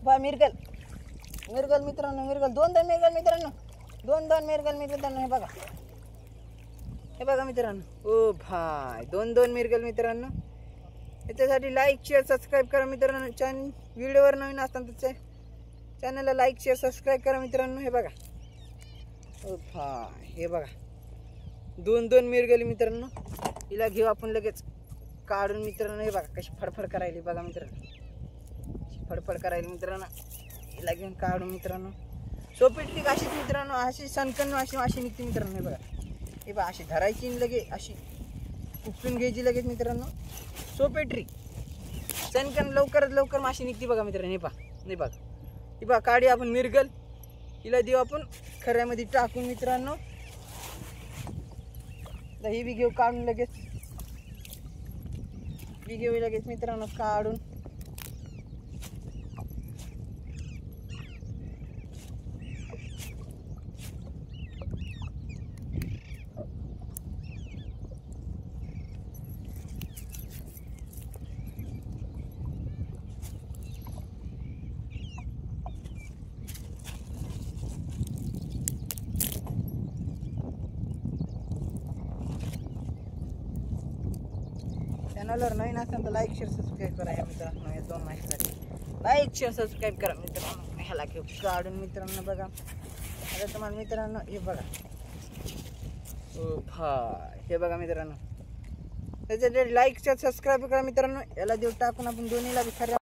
पहा मिरगल मिरगल मित्रांनो, मिरगल दोन दोन मिरगल मित्रांनो, दोन दोन मिरगल मित्रांनो. हे बघा मित्रांनो. ओ भाई दोन दोन मिरगल मित्रांनो. याच्यासाठी लाईक शेअर सबस्क्राईब करा मित्रांनो. व्हिडिओवर नवीन असताना तर चॅनलला लाईक शेअर सबस्क्राईब करा मित्रांनो. हे बघा. ओ भाई हे बघा दोन दोन मिरगल मित्रांनो. हिला घेऊ आपण लगेच काढून मित्रांनो. हे बघा कशी फडफड करायली बघा मित्रांनो, फडफड करायली मित्रांनो. हिला घेऊन काढून मित्रांनो. सोपेटली अशीच मित्रांनो, अशी सनकन अशी माशी निघते मित्रांनो. हे बघा. हे बघा अशी धरायची लगे अशी उपसून घ्यायची लगेच मित्रांनो. सोपेट्री सनकन लवकरात लवकर माशी निघते बघा मित्रांनो. हे पहा नाही बघा. हे बघा काढी आपण मिरगल. हिला देऊ आपण खऱ्यामध्ये टाकून मित्रांनो. ही बी घेऊ काढून लगेच. बी घेऊ लगेच मित्रांनो काढून. चॅनलवर नवीन असेल तर लाईक शेअर सबस्क्राईब करा मित्रांनो. या दोन माहितीसाठी लाईक शेअर सबस्क्राईब करा मित्रांनो. ह्याला घेऊ काढून मित्रांनो. बघा आता तुम्हाला मित्रांनो हे बघा. ओ भाई हे बघा मित्रांनो. त्याच्यासाठी लाईक शेअर सबस्क्राईब करा मित्रांनो. याला देऊ टाकून आपण दोन्हीला बी खऱ्या